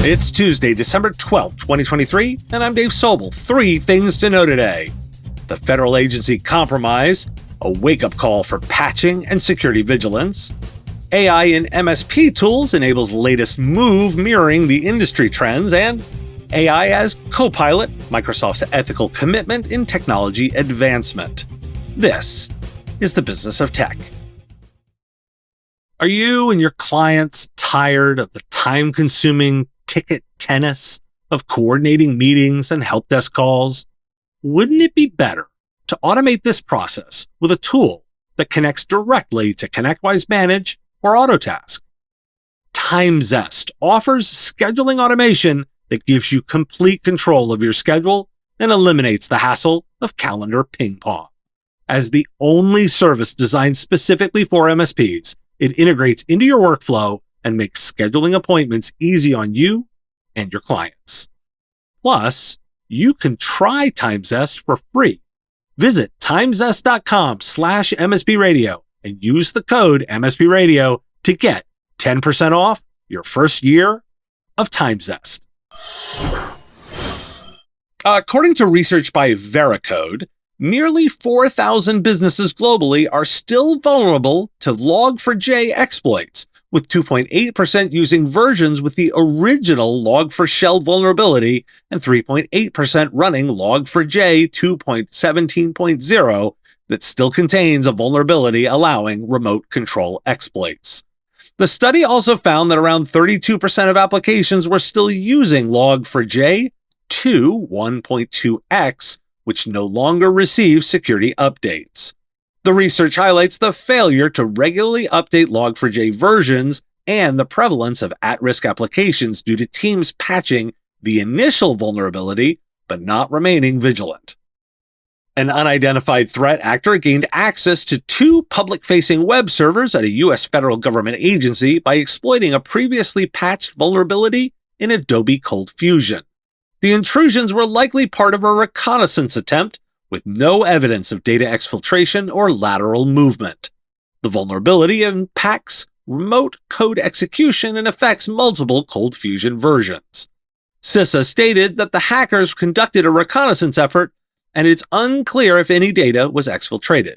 It's Tuesday, December 12th, 2023, and I'm Dave Sobel. 3 things to know today. The federal agency compromise, a wake-up call for patching and security vigilance. AI and MSP tools enables latest move mirroring the industry trends, and AI as co-pilot, Microsoft's ethical commitment in technology advancement. This is the business of tech. Are you and your clients tired of the time-consuming ticket tennis of coordinating meetings and help desk calls? Wouldn't it be better to automate this process with a tool that connects directly to ConnectWise Manage or Autotask? TimeZest offers scheduling automation that gives you complete control of your schedule and eliminates the hassle of calendar ping pong. As the only service designed specifically for MSPs, it integrates into your workflow and makes scheduling appointments easy on you and your clients. Plus, you can try TimeZest for free. Visit timezest.com/MSPradio and use the code MSPradio to get 10% off your first year of TimeZest. According to research by Veracode, nearly 4,000 businesses globally are still vulnerable to Log4j exploits, with 2.8% using versions with the original Log4Shell vulnerability and 3.8% running Log4j 2.17.0 that still contains a vulnerability allowing remote control exploits. The study also found that around 32% of applications were still using Log4j 1.2x, which no longer receives security updates. The research highlights the failure to regularly update Log4j versions and the prevalence of at-risk applications due to teams patching the initial vulnerability but not remaining vigilant. An unidentified threat actor gained access to 2 public-facing web servers at a U.S. federal government agency by exploiting a previously patched vulnerability in Adobe ColdFusion. The intrusions were likely part of a reconnaissance attempt with no evidence of data exfiltration or lateral movement. The vulnerability impacts remote code execution and affects multiple ColdFusion versions. CISA stated that the hackers conducted a reconnaissance effort, and it's unclear if any data was exfiltrated.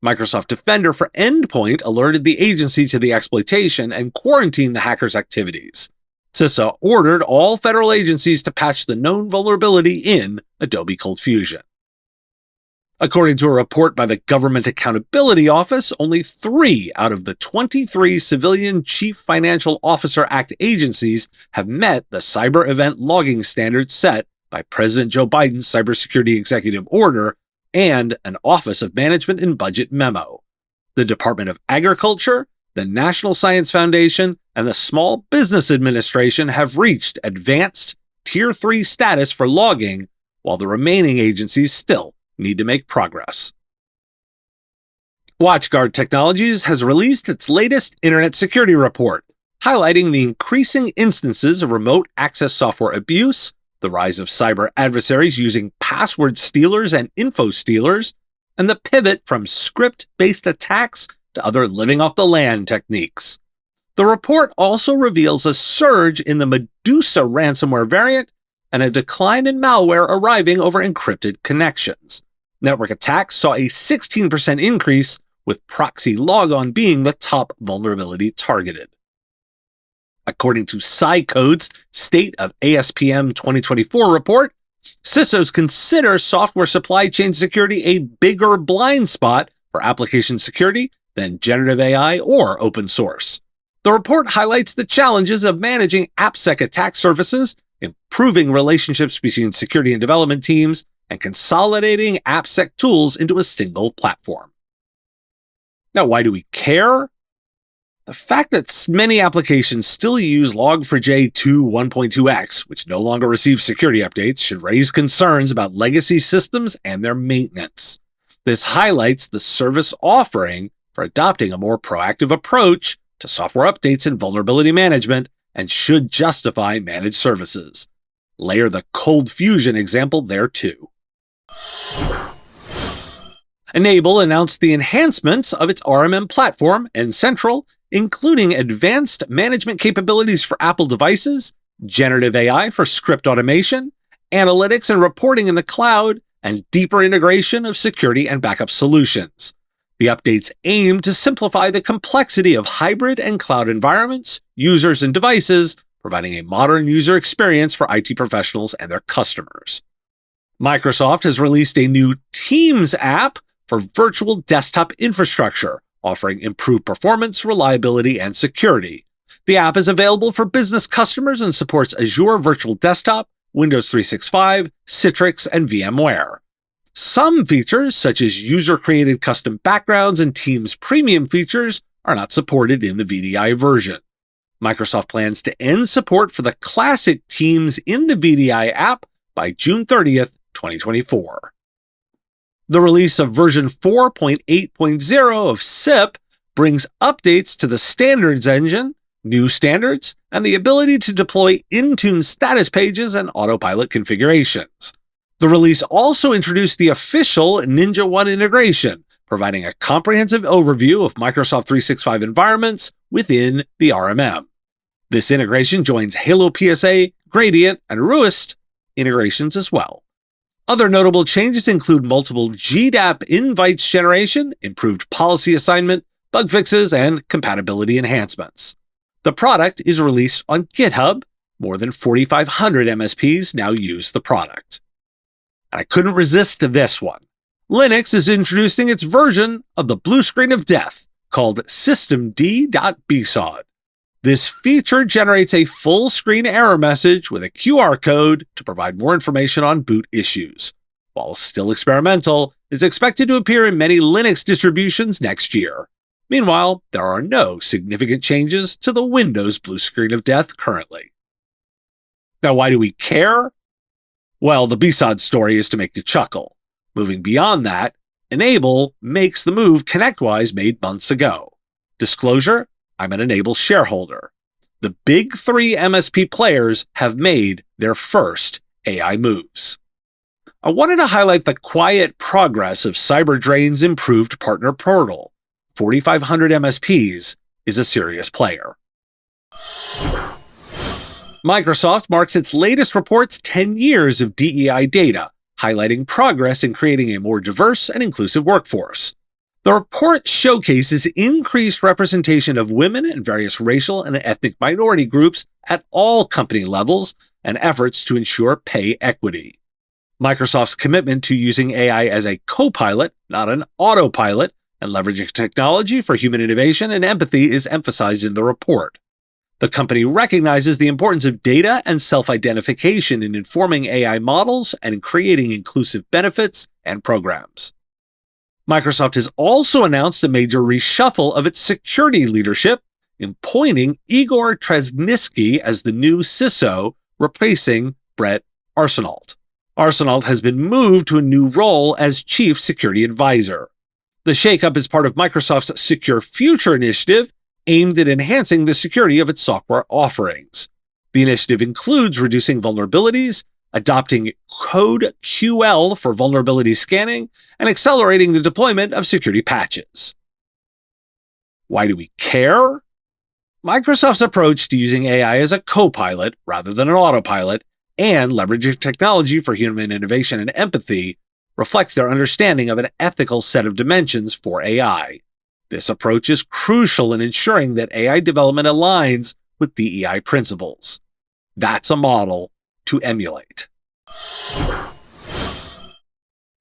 Microsoft Defender for Endpoint alerted the agency to the exploitation and quarantined the hackers' activities. CISA ordered all federal agencies to patch the known vulnerability in Adobe ColdFusion. According to a report by the Government Accountability Office, only 3 out of the 23 Civilian Chief Financial Officer Act agencies have met the cyber event logging standards set by President Joe Biden's Cybersecurity Executive Order and an Office of Management and Budget memo. The Department of Agriculture, the National Science Foundation, and the Small Business Administration have reached advanced Tier 3 status for logging, while the remaining agencies still need to make progress. WatchGuard Technologies has released its latest Internet Security Report, highlighting the increasing instances of remote access software abuse, the rise of cyber adversaries using password stealers and info stealers, and the pivot from script-based attacks to other living-off-the-land techniques. The report also reveals a surge in the Medusa ransomware variant and a decline in malware arriving over encrypted connections. Network attacks saw a 16% increase, with proxy logon being the top vulnerability targeted. According to Cycode's State of ASPM 2024 report, CISOs consider software supply chain security a bigger blind spot for application security than generative AI or open source. The report highlights the challenges of managing AppSec attack surfaces, improving relationships between security and development teams, and consolidating AppSec tools into a single platform. Now, why do we care? The fact that many applications still use Log4j 1.2x, which no longer receives security updates, should raise concerns about legacy systems and their maintenance. This highlights the service offering for adopting a more proactive approach to software updates and vulnerability management, and should justify managed services. Layer the ColdFusion example there too. Enable announced the enhancements of its RMM platform and Central, including advanced management capabilities for Apple devices, generative AI for script automation, analytics and reporting in the cloud, and deeper integration of security and backup solutions. The updates aim to simplify the complexity of hybrid and cloud environments, users, and devices, providing a modern user experience for IT professionals and their customers. Microsoft has released a new Teams app for virtual desktop infrastructure, offering improved performance, reliability, and security. The app is available for business customers and supports Azure Virtual Desktop, Windows 365, Citrix, and VMware. Some features, such as user-created custom backgrounds and Teams premium features, are not supported in the VDI version. Microsoft plans to end support for the classic Teams in the VDI app by June 30th, 2024. The release of version 4.8.0 of SIP brings updates to the standards engine, new standards, and the ability to deploy Intune status pages and autopilot configurations. The release also introduced the official Ninja One integration, providing a comprehensive overview of Microsoft 365 environments within the RMM. This integration joins Halo PSA, Gradient, and Roost integrations as well. Other notable changes include multiple GDAP invites generation, improved policy assignment, bug fixes, and compatibility enhancements. The product is released on GitHub. More than 4,500 MSPs now use the product. And I couldn't resist this one. Linux is introducing its version of the blue screen of death called systemd.bsod. This feature generates a full-screen error message with a QR code to provide more information on boot issues. While still experimental, it's expected to appear in many Linux distributions next year. Meanwhile, there are no significant changes to the Windows blue screen of death currently. Now, why do we care? Well, the BSOD story is to make you chuckle. Moving beyond that, Enable makes the move ConnectWise made months ago. Disclosure: I'm an Enable shareholder. The big three MSP players have made their first AI moves. I wanted to highlight the quiet progress of CyberDrain's improved partner portal. 4,500 MSPs is a serious player. Microsoft marks its latest report's 10 years of DEI data, highlighting progress in creating a more diverse and inclusive workforce. The report showcases increased representation of women and various racial and ethnic minority groups at all company levels and efforts to ensure pay equity. Microsoft's commitment to using AI as a co-pilot, not an autopilot, and leveraging technology for human innovation and empathy is emphasized in the report. The company recognizes the importance of data and self-identification in informing AI models and in creating inclusive benefits and programs. Microsoft has also announced a major reshuffle of its security leadership, appointing Igor Tresnitsky as the new CISO, replacing Brett Arsenault. Arsenault has been moved to a new role as Chief Security Advisor. The shakeup is part of Microsoft's Secure Future initiative, aimed at enhancing the security of its software offerings. The initiative includes reducing vulnerabilities, adopting Code QL for vulnerability scanning, and accelerating the deployment of security patches. Why do we care? Microsoft's approach to using AI as a co-pilot rather than an autopilot and leveraging technology for human innovation and empathy reflects their understanding of an ethical set of dimensions for AI. This approach is crucial in ensuring that AI development aligns with DEI principles. That's a model to emulate.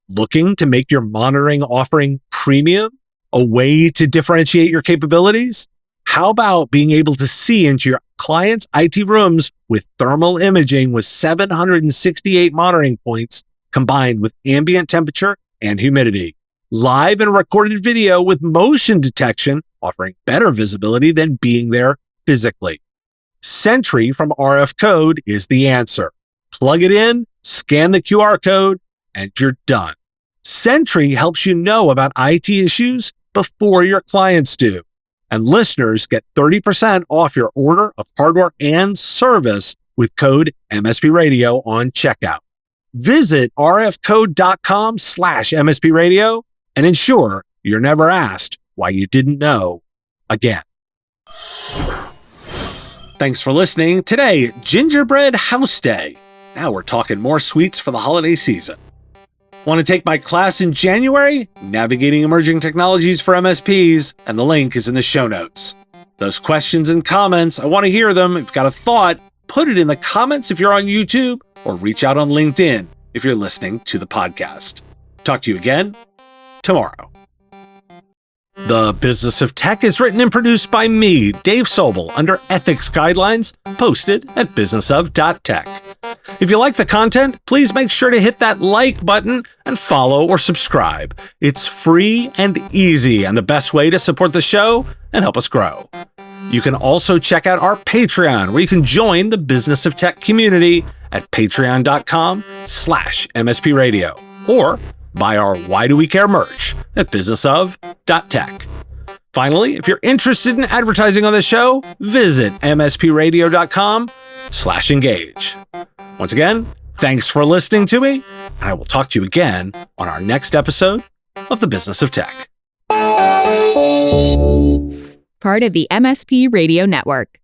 Looking to make your monitoring offering premium? A way to differentiate your capabilities? How about being able to see into your client's IT rooms with thermal imaging with 768 monitoring points combined with ambient temperature and humidity? Live and recorded video with motion detection, offering better visibility than being there physically. Sentry from Veracode is the answer. Plug it in, scan the QR code, and you're done. Sentry helps you know about IT issues before your clients do. And listeners get 30% off your order of hardware and service with code MSP Radio on checkout. Visit rfcode.com/MSP Radio and ensure you're never asked why you didn't know again. Thanks for listening. Today, Gingerbread House Day. Now we're talking more sweets for the holiday season. Want to take my class in January? Navigating Emerging Technologies for MSPs, and the link is in the show notes. Those questions and comments, I want to hear them. If you've got a thought, put it in the comments if you're on YouTube, or reach out on LinkedIn if you're listening to the podcast. Talk to you again tomorrow. The Business of Tech is written and produced by me, Dave Sobel, under ethics guidelines posted at businessof.tech. If you like the content, please make sure to hit that like button and follow or subscribe. It's free and easy and the best way to support the show and help us grow. You can also check out our Patreon, where you can join the Business of Tech community at patreon.com/MSP Radio, or buy our Why Do We Care merch at businessof.tech. Finally, if you're interested in advertising on the show, visit mspradio.com/engage. Once again, thanks for listening to me, and I will talk to you again on our next episode of The Business of Tech. Part of the MSP Radio Network.